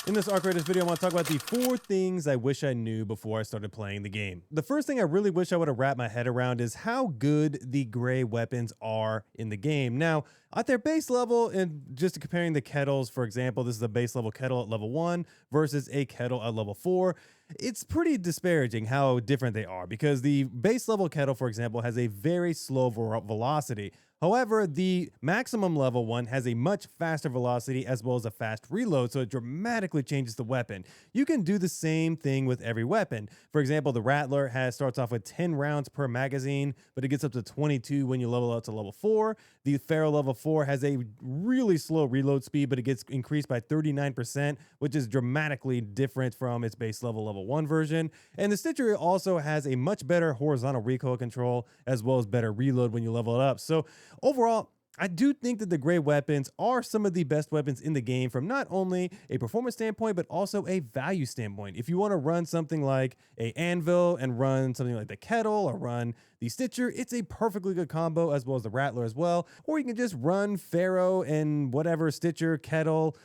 In this Arc Raiders video, I want to talk about the 4 things I wish I knew before I started playing the game. The first thing I really wish I would have wrapped my head around is how good the gray weapons are in the game. Now, at their base level, and just comparing the kettles, for example, this is a base level kettle at level 1 versus a kettle at level 4. It's pretty disparaging how different they are because the base level kettle, for example, has a very slow velocity. However, the maximum level one has a much faster velocity as well as a fast reload, so it dramatically changes the weapon. You can do the same thing with every weapon. For example, the Rattler starts off with 10 rounds per magazine, but it gets up to 22 when you level up to level 4. The Pharaoh level 4 has a really slow reload speed, but it gets increased by 39%, which is dramatically different from its base level 1 version. And the Stitcher also has a much better horizontal recoil control as well as better reload when you level it up. So overall, I do think that the gray weapons are some of the best weapons in the game from not only a performance standpoint, but also a value standpoint. If you want to run something like a anvil and run something like the kettle or run the Stitcher, it's a perfectly good combo as well as the Rattler as well. Or you can just run Pharaoh and whatever Stitcher, kettle,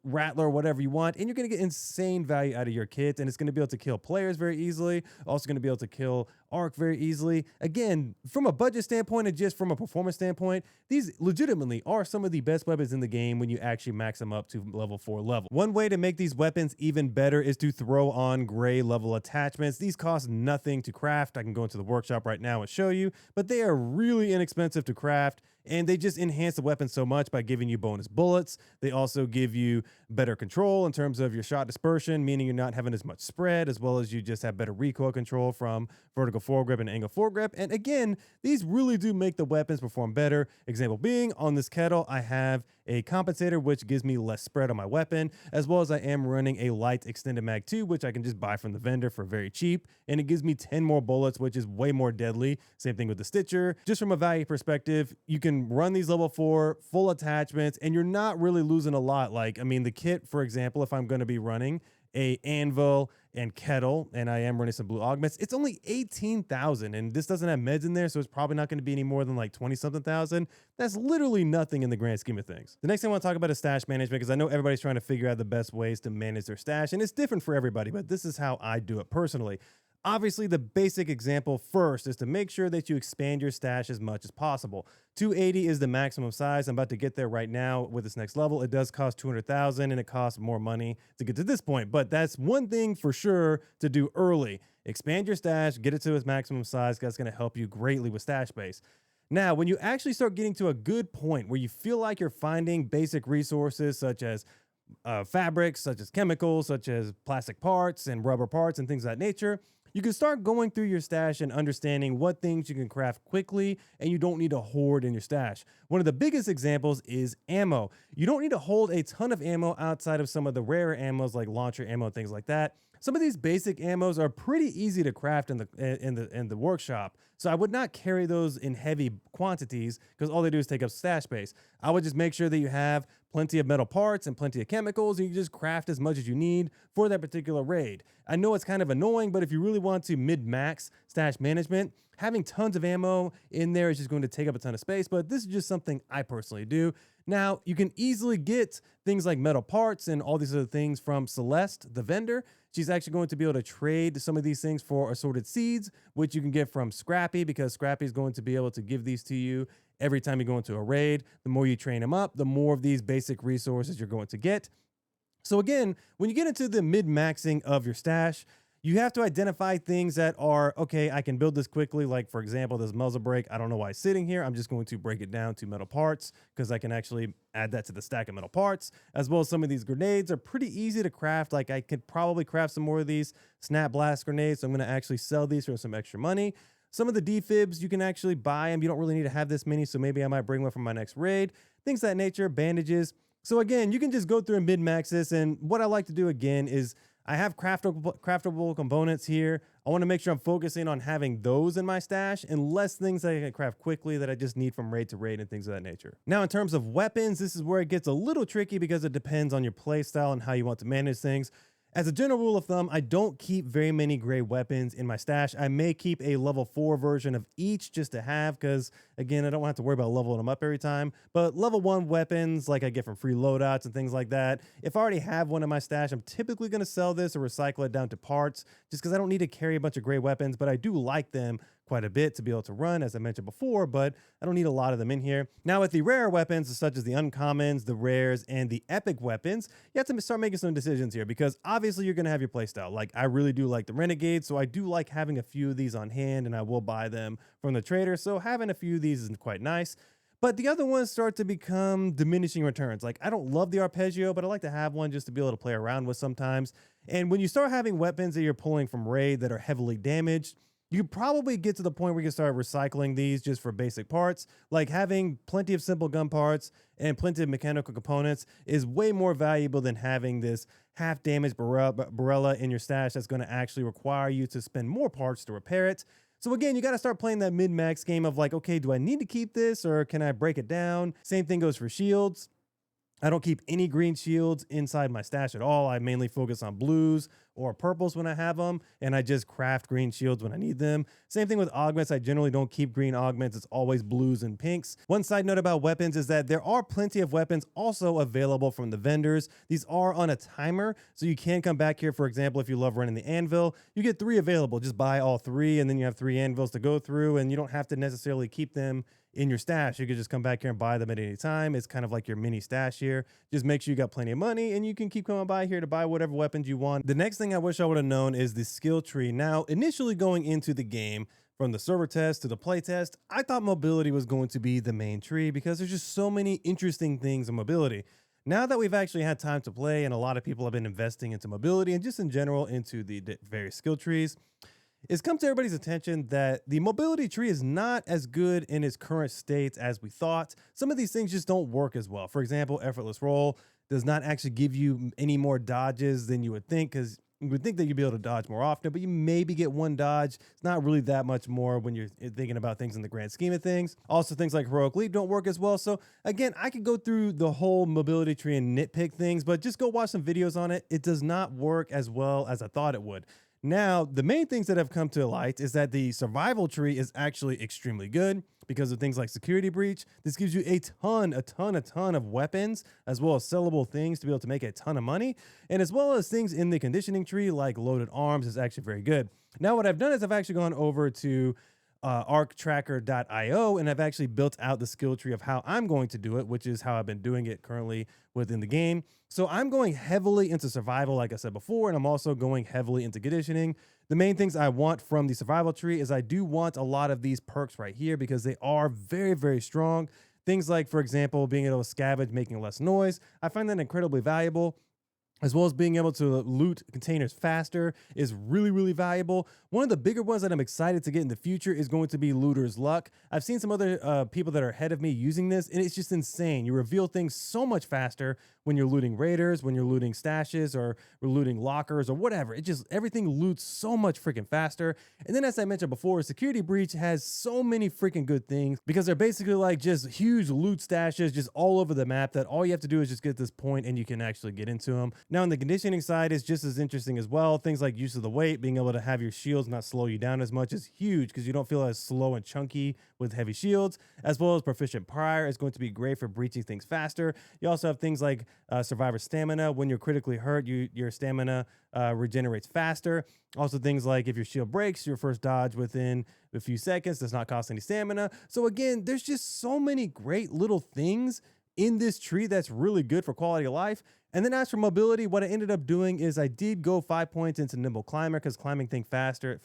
Rattler, whatever you want, and you're going to get insane value out of your kit, and it's going to be able to kill players very easily, also going to be able to kill Arc very easily. Again, from a budget standpoint and just from a performance standpoint, these legitimately are some of the best weapons in the game when you actually max them up to level 4 level. One way to make these weapons even better is to throw on gray level attachments. These cost nothing to craft. I can go into the workshop right now and show you, but they are really inexpensive to craft, and they just enhance the weapon so much by giving you bonus bullets. They also give you better control in terms of your shot dispersion, meaning you're not having as much spread, as well as you just have better recoil control from vertical foregrip and angle foregrip. And again, these really do make the weapons perform better. Example being, on this kettle, I have a compensator, which gives me less spread on my weapon, as well as I am running a light extended mag 2, which I can just buy from the vendor for very cheap. And it gives me 10 more bullets, which is way more deadly. Same thing with the Stitcher. Just from a value perspective, you can run these level 4 full attachments and you're not really losing a lot. Like, I mean, the kit, for example, if I'm going to be running a anvil and kettle, and I am running some blue augments, it's only 18,000, and this doesn't have meds in there, so it's probably not going to be any more than like 20 something thousand. That's literally nothing in the grand scheme of things. The next thing I want to talk about is stash management, because I know everybody's trying to figure out the best ways to manage their stash, and it's different for everybody, but this is how I do it personally. Obviously, the basic example first is to make sure that you expand your stash as much as possible. 280 is the maximum size. I'm about to get there right now with this next level. It does cost 200,000 and it costs more money to get to this point, but that's one thing for sure to do early. Expand your stash, get it to its maximum size. That's going to help you greatly with stash space. Now, when you actually start getting to a good point where you feel like you're finding basic resources such as fabrics, such as chemicals, such as plastic parts and rubber parts and things of that nature, you can start going through your stash and understanding what things you can craft quickly and you don't need to hoard in your stash. One of the biggest examples is ammo. You don't need to hold a ton of ammo outside of some of the rarer ammos like launcher ammo, things like that. Some of these basic ammos are pretty easy to craft in the workshop, so I would not carry those in heavy quantities because all they do is take up stash space. I would just make sure that you have plenty of metal parts and plenty of chemicals, and you just craft as much as you need for that particular raid. I know it's kind of annoying, but if you really want to mid-max stash management, having tons of ammo in there is just going to take up a ton of space, but this is just something I personally do. Now, you can easily get things like metal parts and all these other things from Celeste, the vendor. She's actually going to be able to trade some of these things for assorted seeds, which you can get from Scrappy, because Scrappy is going to be able to give these to you every time you go into a raid. The more you train them up, the more of these basic resources you're going to get. So again, when you get into the mid-maxing of your stash, you have to identify things that are, okay, I can build this quickly. Like, for example, this muzzle brake. I don't know why it's sitting here. I'm just going to break it down to metal parts because I can actually add that to the stack of metal parts, as well as some of these grenades are pretty easy to craft. Like, I could probably craft some more of these snap blast grenades. So I'm going to actually sell these for some extra money. Some of the defibs, you can actually buy them. You don't really need to have this many, so maybe I might bring one from my next raid. Things of that nature, bandages. So again, you can just go through and min-max this. And what I like to do again is I have craftable components here. I want to make sure I'm focusing on having those in my stash and less things that I can craft quickly that I just need from raid to raid and things of that nature. Now, in terms of weapons, this is where it gets a little tricky because it depends on your play style and how you want to manage things. As a general rule of thumb, I don't keep very many gray weapons in my stash. I may keep a level 4 version of each just to have, because again, I don't have to worry about leveling them up every time. But level 1 weapons, like I get from free loadouts and things like that, if I already have one in my stash, I'm typically going to sell this or recycle it down to parts, just because I don't need to carry a bunch of gray weapons, but I do like them quite a bit to be able to run, as I mentioned before, but I don't need a lot of them in here. Now with the rare weapons, such as the uncommons, the rares, and the epic weapons, you have to start making some decisions here, because obviously you're going to have your playstyle. Like, I really do like the renegades, so I do like having a few of these on hand, and I will buy them from the trader, so having a few of these is quite nice. But the other ones start to become diminishing returns. Like, I don't love the arpeggio, but I like to have one just to be able to play around with sometimes. And when you start having weapons that you're pulling from raid that are heavily damaged, you probably get to the point where you can start recycling these just for basic parts. Like, having plenty of simple gun parts and plenty of mechanical components is way more valuable than having this half damaged Barella in your stash that's going to actually require you to spend more parts to repair it. So again, you got to start playing that min-max game of like, okay, do I need to keep this or can I break it down? Same thing goes for shields. I don't keep any green shields inside my stash at all. I mainly focus on blues or purples when I have them, and I just craft green shields when I need them. Same thing with augments. I generally don't keep green augments. It's always blues and pinks. One side note about weapons is that there are plenty of weapons also available from the vendors. These are on a timer, so you can come back here. For example, if you love running the anvil, you get 3 available. Just buy all 3, and then you have 3 anvils to go through, and you don't have to necessarily keep them in your stash. You could just come back here and buy them at any time. It's kind of like your mini stash here. Just make sure you got plenty of money and you can keep coming by here to buy whatever weapons you want. The next thing I wish I would have known is the skill tree. Now, initially going into the game, from the server test to the play test, I thought mobility was going to be the main tree because there's just so many interesting things in mobility. Now that we've actually had time to play and a lot of people have been investing into mobility and just in general into the various skill trees, it's come to everybody's attention that the mobility tree is not as good in its current state as we thought. Some of these things just don't work as well. For example, effortless roll does not actually give you any more dodges than you would think, because you would think that you'd be able to dodge more often, but you maybe get 1 dodge. It's not really that much more when you're thinking about things in the grand scheme of things. Also, things like heroic leap don't work as well. So again, I could go through the whole mobility tree and nitpick things, but just go watch some videos on it. It does not work as well as I thought it would. Now, the main things that have come to light is that the survival tree is actually extremely good because of things like security breach. This gives you a ton of weapons, as well as sellable things to be able to make a ton of money. And as well as things in the conditioning tree like loaded arms is actually very good. Now, what I've done is I've actually gone over to arctracker.io, and I've actually built out the skill tree of how I'm going to do it, which is how I've been doing it currently within the game. So I'm going heavily into survival, like I said before, and I'm also going heavily into conditioning. The main things I want from the survival tree is I do want a lot of these perks right here because they are very strong. Things like, for example, being able to scavenge, making less noise. I find that incredibly valuable. As well as being able to loot containers faster is really valuable. One of the bigger ones that I'm excited to get in the future is going to be Looter's Luck. I've seen some other people that are ahead of me using this, and it's just insane. You reveal things so much faster when you're looting raiders, when you're looting stashes, or looting lockers, or whatever. It just, everything loots so much freaking faster. And then, as I mentioned before, Security Breach has so many freaking good things because they're basically like just huge loot stashes just all over the map that all you have to do is just get this point and you can actually get into them. Now, on the conditioning side is just as interesting as well. Things like use of the weight, being able to have your shields not slow you down as much is huge because you don't feel as slow and chunky with heavy shields, as well as proficient prior is going to be great for breaching things faster. You also have things like survivor stamina. When you're critically hurt, your stamina regenerates faster. Also things like if your shield breaks, your first dodge within a few seconds does not cost any stamina. So again, there's just so many great little things in this tree that's really good for quality of life. And then as for mobility, what I ended up doing is I did go 5 points into Nimble Climber because climbing things faster,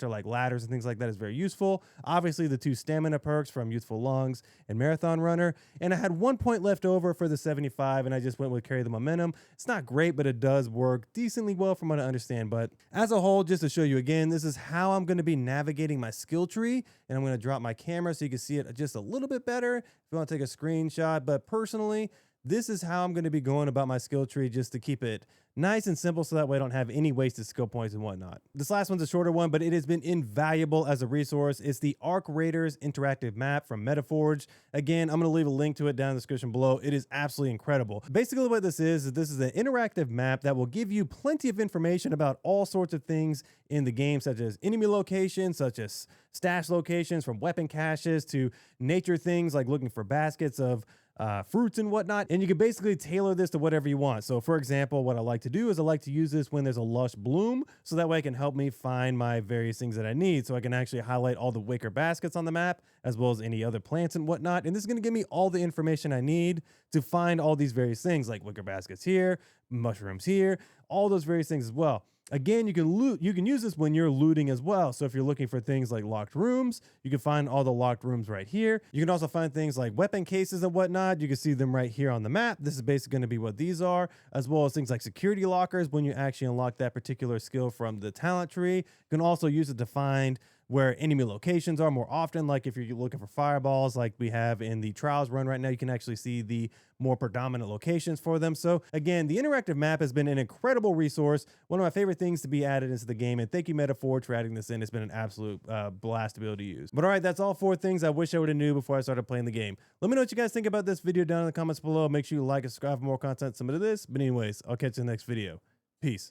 like ladders and things like that is very useful. Obviously, the 2 stamina perks from Youthful Lungs and Marathon Runner. And I had 1 point left over for the 75, and I just went with Carry the Momentum. It's not great, but it does work decently well from what I understand. But as a whole, just to show you again, this is how I'm going to be navigating my skill tree. And I'm going to drop my camera so you can see it just a little bit better if you want to take a screenshot. But personally, this is how I'm going to be going about my skill tree just to keep it nice and simple so that way I don't have any wasted skill points and whatnot. This last one's a shorter one, but it has been invaluable as a resource. It's the Arc Raiders interactive map from Metaforge. Again, I'm going to leave a link to it down in the description below. It is absolutely incredible. Basically what this is an interactive map that will give you plenty of information about all sorts of things in the game, such as enemy locations, such as stash locations, from weapon caches to nature things like looking for baskets of fruits and whatnot. And you can basically tailor this to whatever you want. So for example, what I like to do is I like to use this when there's a lush bloom, so that way it can help me find my various things that I need. So I can actually highlight all the wicker baskets on the map, as well as any other plants and whatnot. And this is going to give me all the information I need to find all these various things, like wicker baskets here, mushrooms here, all those various things as well. Again, you can use this when you're looting as well. So if you're looking for things like locked rooms, you can find all the locked rooms right here. You can also find things like weapon cases and whatnot. You can see them right here on the map. This is basically going to be what these are, as well as things like security lockers when you actually unlock that particular skill from the talent tree. You can also use it to find where enemy locations are more often. Like if you're looking for fireballs like we have in the trials run right now, you can actually see the more predominant locations for them. So again, the interactive map has been an incredible resource, one of my favorite things to be added into the game, and thank you Metaforge for adding this in. It's been an absolute blast to be able to use. But all right, that's all 4 things I wish I would have knew before I started playing the game. Let me know what you guys think about this video down in the comments below. Make sure you like and subscribe for more content similar to this. But anyways, I'll catch you in the next video. Peace.